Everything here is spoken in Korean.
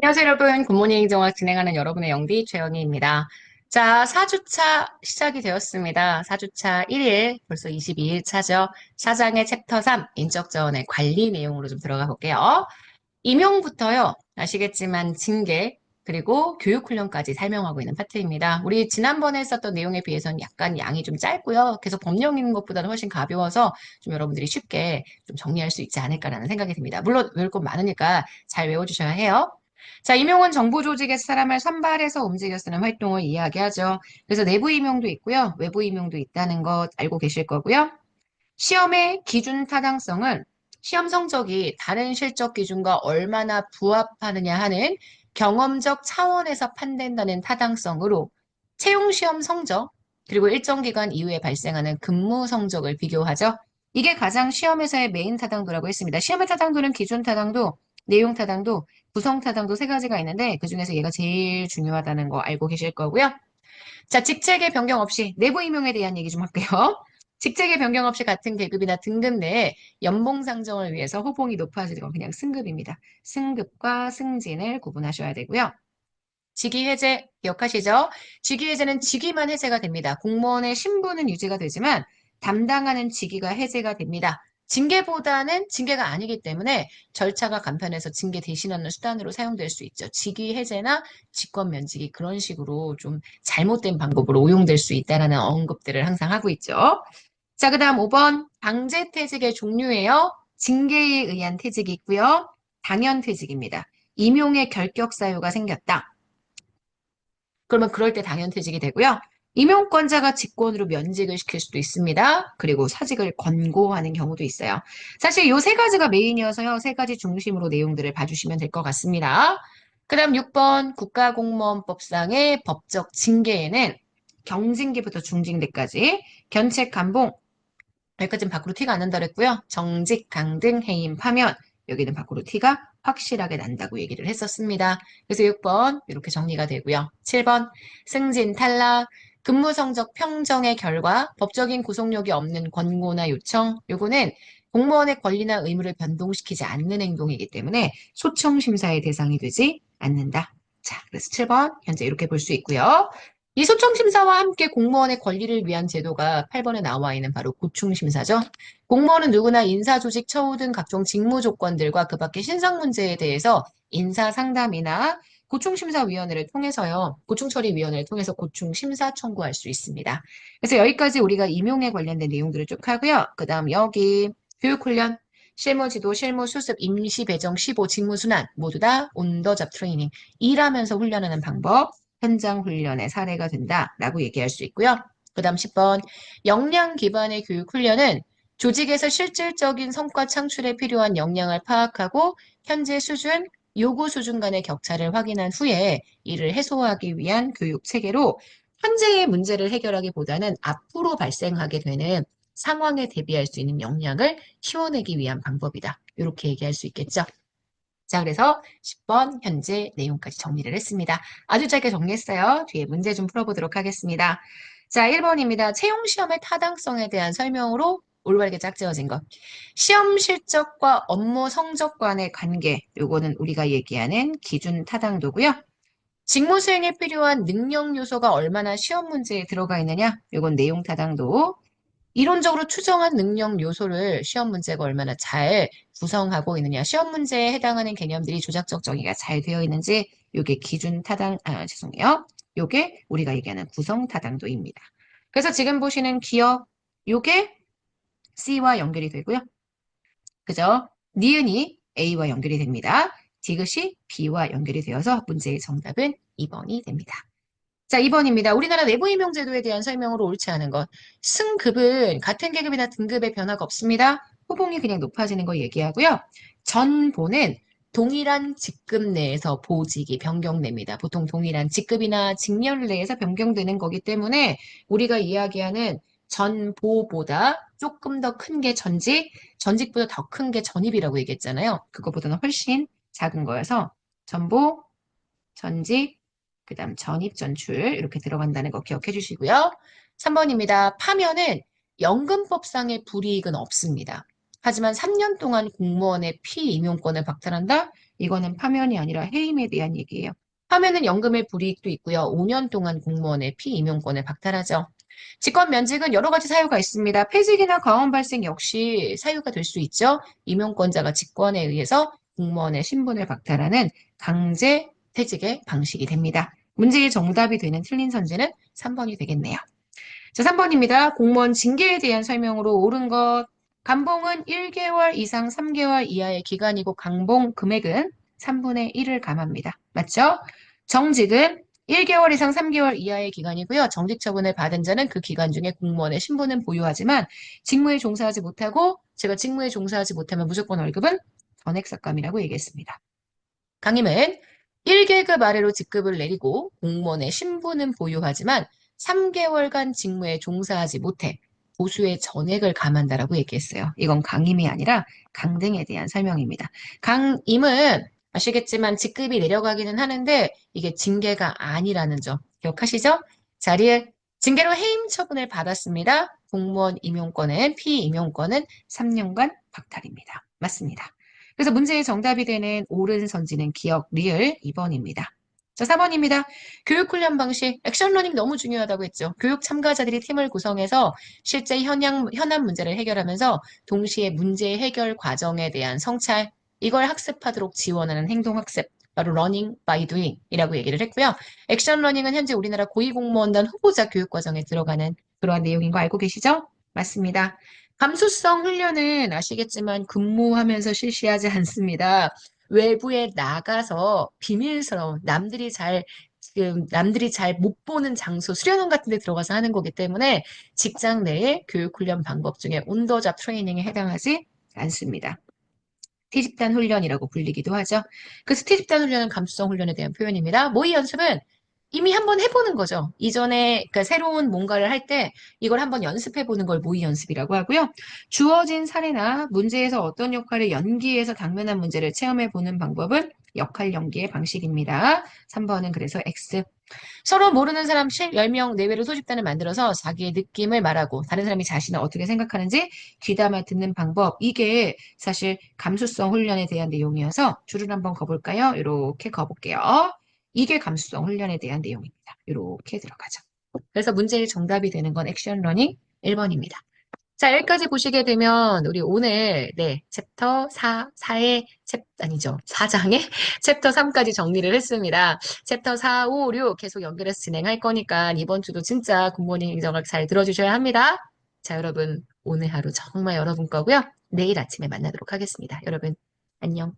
안녕하세요, 여러분. 굿모닝 정학 진행하는 여러분의 영디 최영희입니다. 자, 4주차 시작이 되었습니다. 4주차 1일, 벌써 22일 차죠. 사장의 챕터 3, 인적 자원의 관리 내용으로 좀 들어가 볼게요. 임용부터요, 아시겠지만 징계, 그리고 교육훈련까지 설명하고 있는 파트입니다. 우리 지난번에 했었던 내용에 비해서는 약간 양이 좀 짧고요. 계속 법령 있는 것보다는 훨씬 가벼워서 좀 여러분들이 쉽게 좀 정리할 수 있지 않을까라는 생각이 듭니다. 물론 외울 것 많으니까 잘 외워주셔야 해요. 자, 임용은 정부 조직에서 사람을 선발해서 움직여 쓰는 활동을 이야기하죠. 그래서 내부 임용도 있고요. 외부 임용도 있다는 것 알고 계실 거고요. 시험의 기준 타당성은 시험 성적이 다른 실적 기준과 얼마나 부합하느냐 하는 경험적 차원에서 판단되는 타당성으로 채용 시험 성적, 그리고 일정 기간 이후에 발생하는 근무 성적을 비교하죠. 이게 가장 시험에서의 메인 타당도라고 했습니다. 시험의 타당도는 기준 타당도, 내용 타당도, 구성 타당도 세 가지가 있는데 그중에서 얘가 제일 중요하다는 거 알고 계실 거고요. 자, 직책의 변경 없이 내부 임용에 대한 얘기 좀 할게요. 직책의 변경 없이 같은 계급이나 등급 내에 연봉 상정을 위해서 호봉이 높아지는 건 그냥 승급입니다. 승급과 승진을 구분하셔야 되고요. 직위 해제 기억하시죠? 직위 해제는 직위만 해제가 됩니다. 공무원의 신분은 유지가 되지만 담당하는 직위가 해제가 됩니다. 징계보다는 징계가 아니기 때문에 절차가 간편해서 징계 대신하는 수단으로 사용될 수 있죠. 직위 해제나 직권 면직이 그런 식으로 좀 잘못된 방법으로 오용될 수 있다는 언급들을 항상 하고 있죠. 자, 그 다음 5번 강제퇴직의 종류예요. 징계에 의한 퇴직이 있고요. 당연퇴직입니다. 임용의 결격 사유가 생겼다. 그러면 그럴 때 당연퇴직이 되고요. 임용권자가 직권으로 면직을 시킬 수도 있습니다. 그리고 사직을 권고하는 경우도 있어요. 사실 이 세 가지가 메인이어서요. 세 가지 중심으로 내용들을 봐주시면 될 것 같습니다. 그 다음 6번 국가공무원법상의 법적 징계에는 경징계부터 중징계까지 견책, 감봉, 여기까지는 밖으로 티가 안 난다 그랬고요. 정직, 강등, 해임, 파면 여기는 밖으로 티가 확실하게 난다고 얘기를 했었습니다. 그래서 6번 이렇게 정리가 되고요. 7번 승진, 탈락, 근무 성적 평정의 결과 법적인 구속력이 없는 권고나 요청 요거는 공무원의 권리나 의무를 변동시키지 않는 행동이기 때문에 소청 심사의 대상이 되지 않는다. 자, 그래서 7번 현재 이렇게 볼 수 있고요. 이 소청심사와 함께 공무원의 권리를 위한 제도가 8번에 나와 있는 바로 고충심사죠. 공무원은 누구나 인사조직, 처우 등 각종 직무 조건들과 그 밖의 신상 문제에 대해서 인사상담이나 고충심사위원회를 통해서요. 고충처리위원회를 통해서 고충심사 청구할 수 있습니다. 그래서 여기까지 우리가 임용에 관련된 내용들을 쭉 하고요. 그 다음 여기 교육훈련, 실무지도, 실무수습, 임시배정, 15, 직무순환 모두 다 온더잡 트레이닝, 일하면서 훈련하는 방법, 현장 훈련의 사례가 된다라고 얘기할 수 있고요. 그 다음 10번 역량 기반의 교육 훈련은 조직에서 실질적인 성과 창출에 필요한 역량을 파악하고 현재 수준, 요구 수준 간의 격차를 확인한 후에 이를 해소하기 위한 교육 체계로 현재의 문제를 해결하기보다는 앞으로 발생하게 되는 상황에 대비할 수 있는 역량을 키워내기 위한 방법이다. 이렇게 얘기할 수 있겠죠. 자, 그래서 10번 현재 내용까지 정리를 했습니다. 아주 짧게 정리했어요. 뒤에 문제 좀 풀어보도록 하겠습니다. 자, 1번입니다. 채용 시험의 타당성에 대한 설명으로 올바르게 짝지어진 것. 시험 실적과 업무 성적 간의 관계. 요거는 우리가 얘기하는 기준 타당도고요. 직무 수행에 필요한 능력 요소가 얼마나 시험 문제에 들어가 있느냐. 요건 내용 타당도. 이론적으로 추정한 능력 요소를 시험 문제가 얼마나 잘 구성하고 있느냐, 시험 문제에 해당하는 개념들이 조작적 정의가 잘 되어 있는지, 요게 기준 타당, 죄송해요. 요게 우리가 얘기하는 구성 타당도입니다. 그래서 지금 보시는 기억, 요게 C와 연결이 되고요. 그죠? 니은이 A와 연결이 됩니다. 디귿이 B와 연결이 되어서 문제의 정답은 2번이 됩니다. 자, 2번입니다. 우리나라 내부 임용 제도에 대한 설명으로 옳지 않은 것. 승급은 같은 계급이나 등급의 변화가 없습니다. 호봉이 그냥 높아지는 거 얘기하고요. 전보는 동일한 직급 내에서 보직이 변경됩니다. 보통 동일한 직급이나 직렬 내에서 변경되는 거기 때문에 우리가 이야기하는 전보보다 조금 더 큰 게 전직, 전직보다 더 큰 게 전입이라고 얘기했잖아요. 그거보다는 훨씬 작은 거여서 전보, 전직, 그 다음 전입, 전출 이렇게 들어간다는 거 기억해 주시고요. 3번입니다. 파면은 연금법상의 불이익은 없습니다. 하지만 3년 동안 공무원의 피임용권을 박탈한다? 이거는 파면이 아니라 해임에 대한 얘기예요. 파면은 연금의 불이익도 있고요. 5년 동안 공무원의 피임용권을 박탈하죠. 직권 면직은 여러 가지 사유가 있습니다. 폐직이나 과원 발생 역시 사유가 될 수 있죠. 임용권자가 직권에 의해서 공무원의 신분을 박탈하는 강제 퇴직의 방식이 됩니다. 문제의 정답이 되는 틀린 선지는 3번이 되겠네요. 자, 3번입니다. 공무원 징계에 대한 설명으로 옳은 것. 감봉은 1개월 이상 3개월 이하의 기간이고 강봉 금액은 3분의 1을 감합니다. 맞죠? 정직은 1개월 이상 3개월 이하의 기간이고요. 정직 처분을 받은 자는 그 기간 중에 공무원의 신분은 보유하지만 직무에 종사하지 못하고 제가 직무에 종사하지 못하면 무조건 월급은 전액삭감이라고 얘기했습니다. 강임은 1계급 아래로 직급을 내리고 공무원의 신분은 보유하지만 3개월간 직무에 종사하지 못해 보수의 전액을 감한다라고 얘기했어요. 이건 강임이 아니라 강등에 대한 설명입니다. 강임은 아시겠지만 직급이 내려가기는 하는데 이게 징계가 아니라는 점 기억하시죠? 자리에 징계로 해임 처분을 받았습니다. 공무원 임용권은 피임용권은 3년간 박탈입니다. 맞습니다. 그래서 문제의 정답이 되는 옳은 선지는 기억, 리을 2번입니다. 자, 4번입니다. 교육 훈련 방식, 액션 러닝 너무 중요하다고 했죠. 교육 참가자들이 팀을 구성해서 실제 현안 문제를 해결하면서 동시에 문제 해결 과정에 대한 성찰, 이걸 학습하도록 지원하는 행동학습, 바로 러닝 바이 두잉이라고 얘기를 했고요. 액션 러닝은 현재 우리나라 고위공무원단 후보자 교육 과정에 들어가는 그러한 내용인 거 알고 계시죠? 맞습니다. 감수성 훈련은 아시겠지만 근무하면서 실시하지 않습니다. 외부에 나가서 비밀스러운 남들이 잘 못 보는 장소, 수련원 같은 데 들어가서 하는 거기 때문에 직장 내의 교육 훈련 방법 중에 온더잡 트레이닝에 해당하지 않습니다. T집단 훈련이라고 불리기도 하죠. 그래서 T집단 훈련은 감수성 훈련에 대한 표현입니다. 모의 연습은 이미 한번 해보는 거죠. 이전에 그러니까 새로운 뭔가를 할 때 이걸 한번 연습해보는 걸 모의 연습이라고 하고요. 주어진 사례나 문제에서 어떤 역할을 연기해서 당면한 문제를 체험해보는 방법은 역할 연기의 방식입니다. 3번은 그래서 X. 서로 모르는 사람 10명 내외로 소집단을 만들어서 자기의 느낌을 말하고 다른 사람이 자신을 어떻게 생각하는지 귀담아 듣는 방법. 이게 사실 감수성 훈련에 대한 내용이어서 줄을 한번 거볼까요? 이렇게 거볼게요. 이게 감수성 훈련에 대한 내용입니다. 이렇게 들어가죠. 그래서 문제의 정답이 되는 건 액션 러닝 1번입니다. 자, 여기까지 보시게 되면 우리 오늘 챕터 4의 아니죠. 4장의 챕터 3까지 정리를 했습니다. 챕터 4, 5, 6 계속 연결해서 진행할 거니까 이번 주도 진짜 굿모닝 행정학 잘 들어주셔야 합니다. 자, 여러분 오늘 하루 정말 여러분 거고요. 내일 아침에 만나도록 하겠습니다. 여러분 안녕.